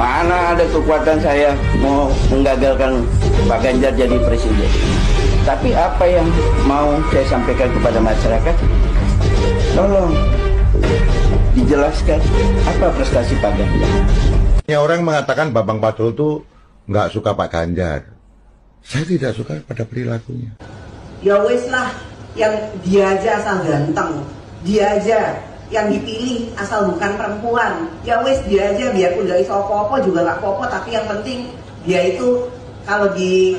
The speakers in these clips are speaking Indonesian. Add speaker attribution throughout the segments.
Speaker 1: Mana ada kekuatan saya mau menggagalkan Pak Ganjar jadi presiden. Tapi apa yang mau saya sampaikan kepada masyarakat? Tolong dijelaskan apa prestasi Pak Ganjar.
Speaker 2: Ya, orang mengatakan Bambang Pacul itu nggak suka Pak Ganjar. Saya tidak suka pada perilakunya.
Speaker 3: Ya wes lah, yang dia aja asal ganteng, dia aja yang dipilih asal bukan perempuan. Ya wes dia aja, biarpun gak iso apa-apa juga gak apa-apa, tapi yang penting dia itu kalau di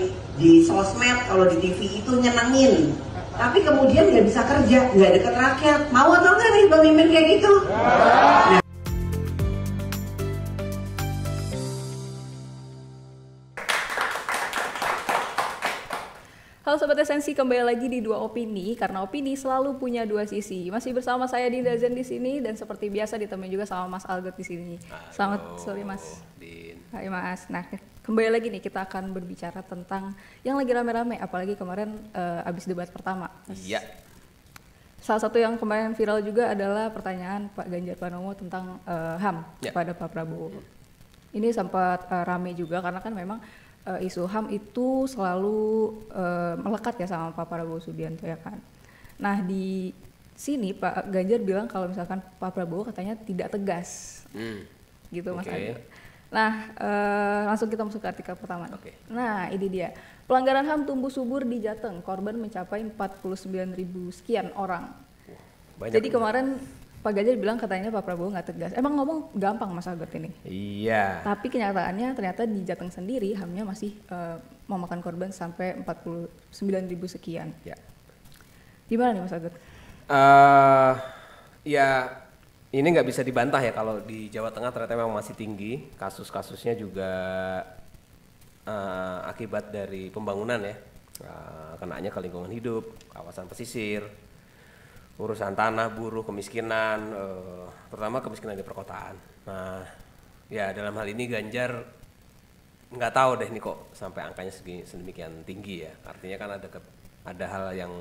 Speaker 3: sosmed, kalau di TV itu nyenengin. Tapi kemudian nggak bisa kerja, nggak deket rakyat. Mau atau nggak nih pemimpin kayak gitu? Nah.
Speaker 4: Halo Sobat Esensi, kembali lagi di Dua Opini, karena opini selalu punya dua sisi. Masih bersama saya Dinda Zen di sini, dan seperti biasa ditemani juga sama Mas Algot di sini. Selamat sore Mas. Hai Mas. Nah, kembali lagi nih kita akan berbicara tentang yang lagi rame-rame, apalagi kemarin abis debat pertama.
Speaker 5: Iya.
Speaker 4: Salah satu yang kemarin viral juga adalah pertanyaan Pak Ganjar Pranowo tentang HAM kepada Pak Prabowo. Ini sempat rame juga karena kan memang isu HAM itu selalu melekat ya sama Pak Prabowo Subianto ya kan. Nah di sini Pak Ganjar bilang kalau misalkan Pak Prabowo katanya tidak tegas, gitu Mas Adi. Nah langsung kita masuk ke artikel pertama. Nah ini dia, pelanggaran HAM tumbuh subur di Jateng, korban mencapai 49.000 sekian orang. Jadi kemarin Pak Ganjar bilang katanya Pak Prabowo nggak tegas. Emang ngomong gampang Mas Albert ini.
Speaker 5: Iya.
Speaker 4: Tapi kenyataannya ternyata di Jateng sendiri HAM-nya masih memakan korban sampai 49.000 sekian.
Speaker 5: Ya.
Speaker 4: Gimana nih Mas Albert?
Speaker 5: Ya ini nggak bisa dibantah ya kalau di Jawa Tengah ternyata memang masih tinggi. Kasus-kasusnya juga akibat dari pembangunan ya. Kenanya ke lingkungan hidup, kawasan pesisir, urusan tanah, buruh, kemiskinan, terutama kemiskinan di perkotaan. Nah, ya dalam hal ini Ganjar nggak tahu deh nih kok sampai angkanya sedemikian tinggi ya. Artinya kan ada hal yang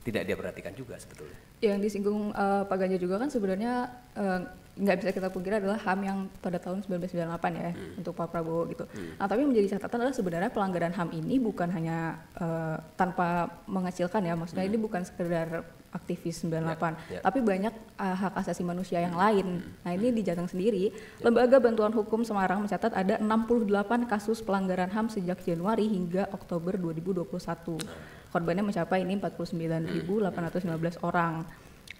Speaker 5: tidak dia perhatikan juga sebetulnya. Yang
Speaker 4: disinggung Pak Ganjar juga kan sebenarnya nggak bisa kita pungkiri adalah HAM yang pada tahun 1998 ya untuk Pak Prabowo gitu. Nah tapi yang menjadi catatan adalah sebenarnya pelanggaran HAM ini bukan hanya tanpa mengecilkan ya, maksudnya ini bukan sekedar aktivis 98, tapi banyak hak asasi manusia yang lain. Nah ini di Jateng sendiri, Lembaga Bantuan Hukum Semarang mencatat ada 68 kasus pelanggaran HAM sejak Januari hingga Oktober 2021. Korbannya mencapai ini 49.815 orang.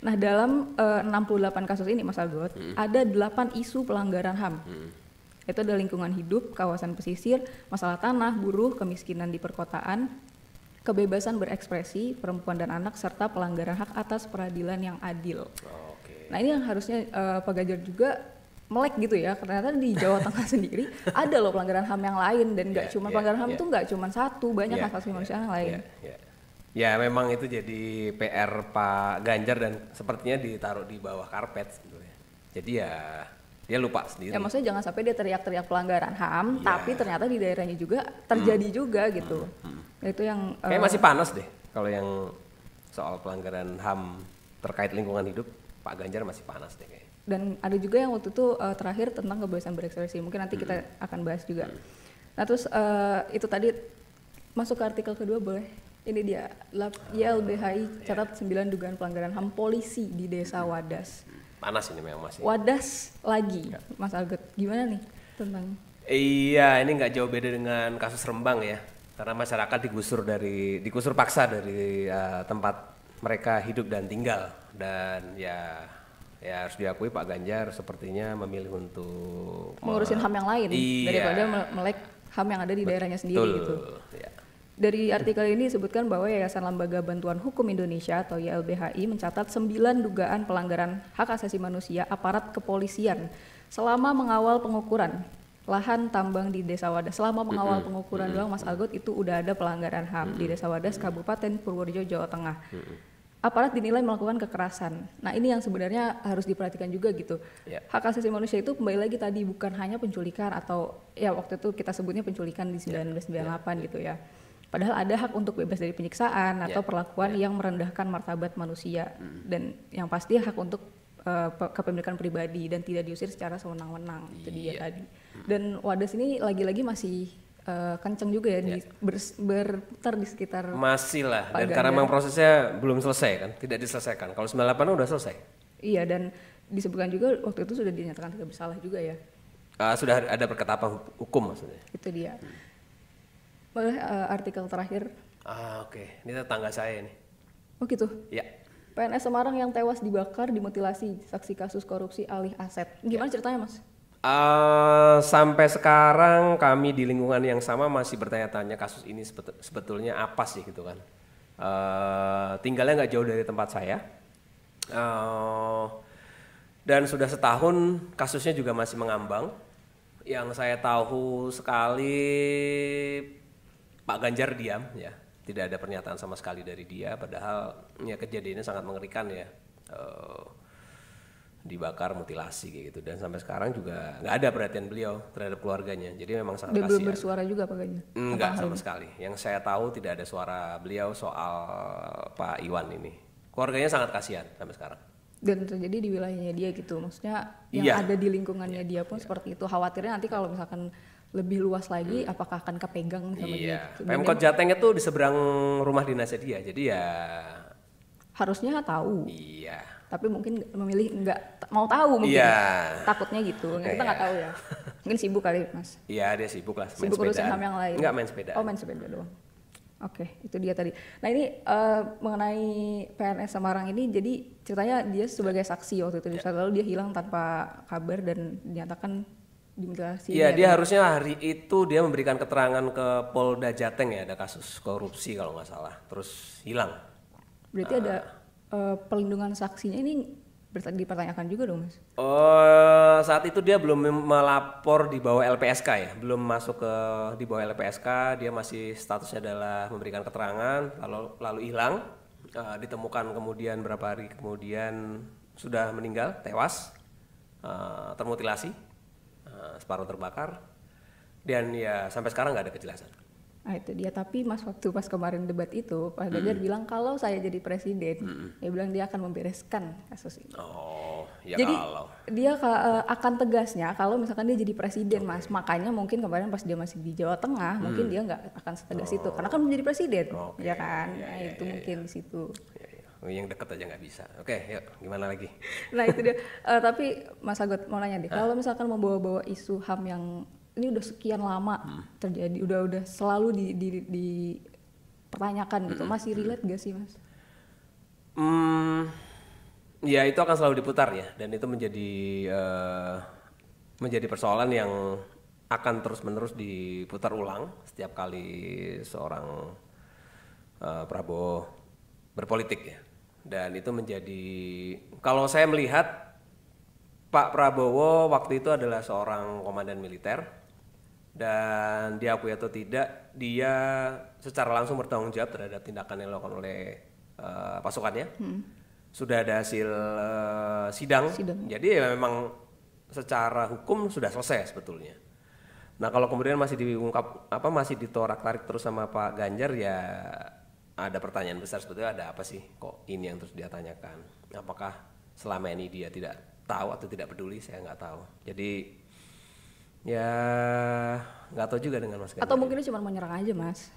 Speaker 4: Nah dalam 68 kasus ini Mas Algot, ada 8 isu pelanggaran HAM. Itu ada lingkungan hidup, kawasan pesisir, masalah tanah, buruh, kemiskinan di perkotaan, kebebasan berekspresi, perempuan dan anak, serta pelanggaran hak atas peradilan yang adil. Nah ini yang harusnya Pak Ganjar juga melek gitu ya, ternyata di Jawa Tengah sendiri ada loh pelanggaran HAM yang lain, dan nggak cuma pelanggaran HAM itu nggak cuma satu, banyak hak asasi manusia yang lain.
Speaker 5: Ya memang itu jadi PR Pak Ganjar dan sepertinya ditaruh di bawah karpet sebetulnya. Jadi ya dia lupa sendiri.
Speaker 4: Ya maksudnya jangan sampai dia teriak-teriak pelanggaran HAM, tapi ternyata di daerahnya juga terjadi juga gitu. Itu yang
Speaker 5: kayak masih panas deh kalau yang soal pelanggaran HAM terkait lingkungan hidup, Pak Ganjar masih panas deh kayaknya.
Speaker 4: Dan ada juga yang waktu itu terakhir tentang kebebasan berekspresi, mungkin nanti kita akan bahas juga. Nah terus itu tadi masuk ke artikel kedua boleh? Ini dia, YLBHI catat 9 dugaan pelanggaran HAM polisi di Desa Wadas.
Speaker 5: Panas ini memang masih.
Speaker 4: Wadas lagi, Mas Algot, gimana nih tentang?
Speaker 5: Iya, ini nggak jauh beda dengan kasus Rembang ya. Karena masyarakat digusur paksa dari tempat mereka hidup dan tinggal, dan ya harus diakui Pak Ganjar sepertinya memilih untuk
Speaker 4: mengurusin HAM yang lain daripada melek HAM yang ada di daerahnya sendiri gitu. Ya. Dari artikel ini disebutkan bahwa Yayasan Lembaga Bantuan Hukum Indonesia atau YLBHI mencatat 9 dugaan pelanggaran hak asasi manusia aparat kepolisian selama mengawal pengukuran lahan tambang di Desa Wadas. Selama mengawal pengukuran doang Mas Algot itu udah ada pelanggaran HAM di Desa Wadas, Kabupaten Purworejo, Jawa Tengah. Aparat dinilai melakukan kekerasan. Nah ini yang sebenarnya harus diperhatikan juga gitu. Hak asasi manusia itu kembali lagi tadi bukan hanya penculikan atau ya waktu itu kita sebutnya penculikan di 1998 gitu ya. Padahal ada hak untuk bebas dari penyiksaan atau perlakuan yang merendahkan martabat manusia, dan yang pasti hak untuk kepemilikan pribadi dan tidak diusir secara sewenang-wenang. Itu dia
Speaker 5: Iya.
Speaker 4: tadi. Dan Wadas ini lagi-lagi masih kenceng juga ya berputar di sekitar
Speaker 5: Masih lah,
Speaker 4: Pak
Speaker 5: dan karena
Speaker 4: Ganjar.
Speaker 5: memang prosesnya belum selesai kan, tidak diselesaikan. Kalau 98 udah selesai.
Speaker 4: iya, dan disebutkan juga waktu itu sudah dinyatakan tidak bersalah juga ya.
Speaker 5: Sudah ada perketapan hukum maksudnya.
Speaker 4: Itu dia. Boleh artikel terakhir.
Speaker 5: Oke. Ini tetangga saya nih.
Speaker 4: Oh gitu.
Speaker 5: Ya.
Speaker 4: PNS Semarang yang tewas dibakar dimutilasi, saksi kasus korupsi alih aset. Gimana ceritanya, Mas?
Speaker 5: Sampai sekarang kami di lingkungan yang sama masih bertanya-tanya kasus ini sebetulnya apa sih gitu kan. Tinggalnya nggak jauh dari tempat saya. Dan sudah setahun kasusnya juga masih mengambang. Yang saya tahu sekali Pak Ganjar diam ya, tidak ada pernyataan sama sekali dari dia. Padahal ya kejadiannya sangat mengerikan ya, dibakar, mutilasi kayak gitu. Dan sampai sekarang juga nggak ada perhatian beliau terhadap keluarganya. Jadi memang sangat
Speaker 4: Dia belum
Speaker 5: kasihan.
Speaker 4: bersuara juga Pak Ganjar?
Speaker 5: Enggak sama sekali. Yang saya tahu tidak ada suara beliau soal Pak Iwan ini. Keluarganya sangat kasihan sampai sekarang.
Speaker 4: Dan terjadi di wilayahnya dia gitu, maksudnya yang
Speaker 5: Iya.
Speaker 4: ada di lingkungannya dia pun seperti itu. Khawatirnya nanti kalau misalkan lebih luas lagi, apakah akan kepegang sama dia?
Speaker 5: Iya. Pemkot Jateng itu di seberang rumah dinasnya dia. Jadi ya
Speaker 4: Harusnya tahu,
Speaker 5: iya.
Speaker 4: tapi mungkin memilih nggak mau tahu mungkin.
Speaker 5: Iya.
Speaker 4: Takutnya gitu, kita nggak tahu ya. Mungkin sibuk kali Mas.
Speaker 5: Iya, dia sibuk lah main
Speaker 4: Sibuk urusan
Speaker 5: sepedaan.
Speaker 4: HAM yang lain.
Speaker 5: Enggak main sepeda.
Speaker 4: Oh, main sepeda doang. Oke, itu dia tadi. Nah ini mengenai PNS Semarang ini, jadi ceritanya dia sebagai saksi waktu itu, lalu dia hilang tanpa kabar dan dinyatakan dimutilasi.
Speaker 5: Iya, dia harusnya hari itu dia memberikan keterangan ke Polda Jateng ya, ada kasus korupsi kalau nggak salah. Terus hilang.
Speaker 4: Berarti ada pelindungan saksinya ini dipertanyakan juga dong, Mas?
Speaker 5: Saat itu dia belum melapor di bawah LPSK ya, belum masuk ke di bawah LPSK, dia masih statusnya adalah memberikan keterangan, lalu hilang, ditemukan kemudian berapa hari kemudian sudah meninggal, tewas, termutilasi, separuh terbakar, dan ya sampai sekarang nggak ada kejelasan.
Speaker 4: Nah itu dia, tapi Mas waktu pas kemarin debat itu Pak Ganjar bilang kalau saya jadi presiden, dia bilang dia akan membereskan kasus ini.
Speaker 5: Oh, ya
Speaker 4: Jadi
Speaker 5: kalau.
Speaker 4: dia akan tegasnya kalau misalkan dia jadi presiden, Mas. Makanya mungkin kemarin pas dia masih di Jawa Tengah, mungkin dia nggak akan setegas itu, karena kan menjadi presiden,
Speaker 5: Oke,
Speaker 4: ya kan?
Speaker 5: iya,
Speaker 4: Nah
Speaker 5: iya,
Speaker 4: itu mungkin di situ.
Speaker 5: Ya, ya. Yang deket aja nggak bisa. Oke, yuk gimana lagi?
Speaker 4: Nah itu dia. Tapi Mas Agot mau nanya deh, kalau misalkan membawa-bawa isu HAM yang ini udah sekian lama terjadi, udah selalu dipertanyakan gitu, masih relate gak sih Mas?
Speaker 5: Ya itu akan selalu diputar ya, dan itu menjadi persoalan yang akan terus-menerus diputar ulang setiap kali seorang Prabowo berpolitik ya. Dan itu menjadi, kalau saya melihat Pak Prabowo waktu itu adalah seorang komandan militer, dan diakui atau tidak dia secara langsung bertanggung jawab terhadap tindakan yang dilakukan oleh pasukannya. Sudah ada hasil sidang. Jadi ya memang secara hukum sudah selesai sebetulnya. Nah kalau kemudian masih diungkap masih ditorak-tarik terus sama Pak Ganjar, ya ada pertanyaan besar sebetulnya, ada apa sih kok ini yang terus dia tanyakan. Apakah selama ini dia tidak tahu atau tidak peduli, saya nggak tahu. Jadi ya nggak tahu juga dengan Mas Ganjar.
Speaker 4: Atau mungkin dia cuma mau nyerang aja Mas?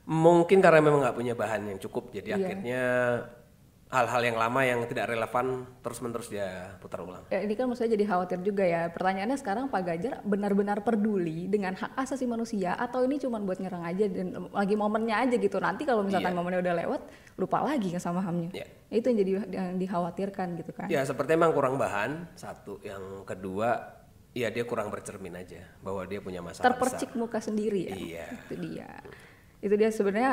Speaker 5: Mungkin karena memang nggak punya bahan yang cukup, jadi akhirnya hal-hal yang lama yang tidak relevan terus-menerus dia putar ulang.
Speaker 4: Ya, ini kan maksudnya jadi khawatir juga ya. Pertanyaannya sekarang Pak Ganjar benar-benar peduli dengan hak asasi manusia atau ini cuma buat nyerang aja dan lagi momennya aja gitu. Nanti kalau misalkan momennya udah lewat, lupa lagi sama HAM-nya. Itu yang jadi yang dikhawatirkan gitu kan. Ya
Speaker 5: seperti emang kurang bahan, satu. Yang kedua, ya dia kurang bercermin aja bahwa dia punya masalah
Speaker 4: terpercik
Speaker 5: besar.
Speaker 4: Muka sendiri ya.
Speaker 5: Iya.
Speaker 4: Itu dia sebenarnya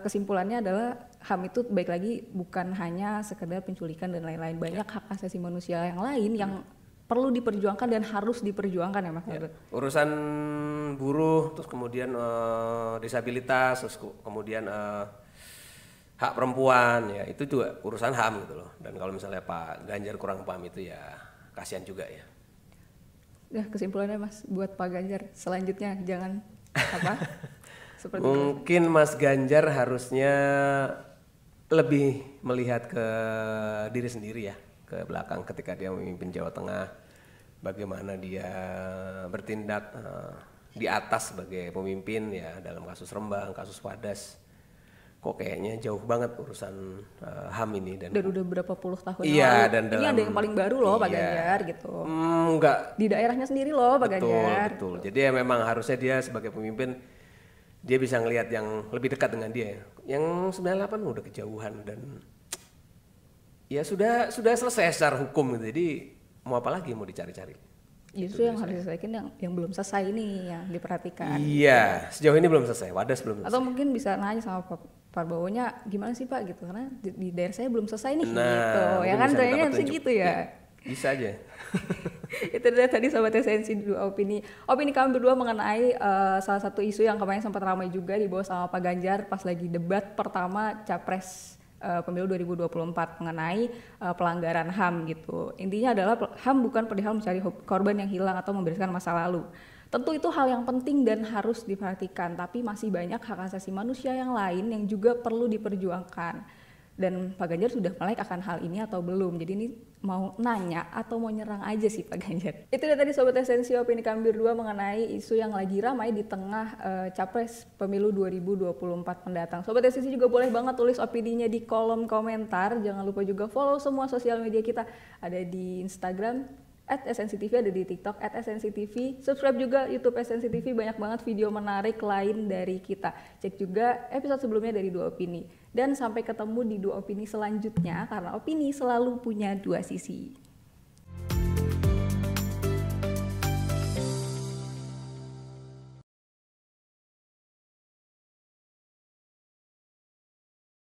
Speaker 4: kesimpulannya adalah HAM itu baik lagi bukan hanya sekedar penculikan dan lain-lain, banyak hak asasi manusia yang lain yang perlu diperjuangkan dan harus diperjuangkan ya Mas.
Speaker 5: Urusan buruh, terus kemudian disabilitas, terus kemudian hak perempuan, ya itu juga urusan HAM gitu loh. Dan kalau misalnya Pak Ganjar kurang paham itu ya kasihan juga ya.
Speaker 4: Ya kesimpulannya Mas buat Pak Ganjar selanjutnya jangan seperti
Speaker 5: mungkin itu. Mas Ganjar harusnya lebih melihat ke diri sendiri ya, ke belakang ketika dia memimpin Jawa Tengah, bagaimana dia bertindak di atas sebagai pemimpin ya dalam kasus Rembang, kasus Wadas. Kok kayaknya jauh banget urusan HAM ini dan
Speaker 4: udah berapa puluh tahun
Speaker 5: iya,
Speaker 4: lalu.
Speaker 5: dan
Speaker 4: Ini
Speaker 5: dalam,
Speaker 4: ada yang paling baru loh Pak
Speaker 5: iya.
Speaker 4: Ganjar gitu.
Speaker 5: Enggak.
Speaker 4: Di daerahnya sendiri loh Pak Ganjar.
Speaker 5: Betul. Jadi ya memang harusnya dia sebagai pemimpin dia bisa ngelihat yang lebih dekat dengan dia. Yang 98 udah kejauhan dan ya sudah selesai secara hukum gitu. Jadi mau apa lagi mau dicari-cari?
Speaker 4: Justru yang harus diselesaikan yang belum selesai ini yang diperhatikan.
Speaker 5: Iya, sejauh ini belum selesai. Wadas belum selesai.
Speaker 4: Atau mungkin bisa nanya sama Pak Prabowo-nya gimana sih Pak gitu, karena di daerah saya belum selesai nih gitu. Ya kan kayaknya sih gitu ya.
Speaker 5: Bisa aja.
Speaker 4: Itu dia tadi Sobat Esensi dua opini kami berdua mengenai salah satu isu yang kemarin sempat ramai juga dibawa sama Pak Ganjar pas lagi debat pertama Capres pemilu 2024 mengenai pelanggaran HAM gitu. Intinya adalah HAM bukan perihal mencari korban yang hilang atau membereskan masa lalu. Tentu itu hal yang penting dan harus diperhatikan, tapi masih banyak hak asasi manusia yang lain yang juga perlu diperjuangkan. Dan Pak Ganjar sudah melek akan hal ini atau belum? Jadi ini mau nanya atau mau nyerang aja sih Pak Ganjar? Itu dia tadi Sobat Esensi opini kami berdua mengenai isu yang lagi ramai di tengah Capres pemilu 2024 mendatang. Sobat Esensi juga boleh banget tulis opininya di kolom komentar. Jangan lupa juga follow semua sosial media kita. Ada di Instagram @SNCTV, ada di TikTok @SNCTV. Subscribe juga YouTube SNCTV, banyak banget video menarik lain dari kita. Cek juga episode sebelumnya dari Dua Opini. Dan sampai ketemu di Dua Opini selanjutnya, karena opini selalu punya dua sisi.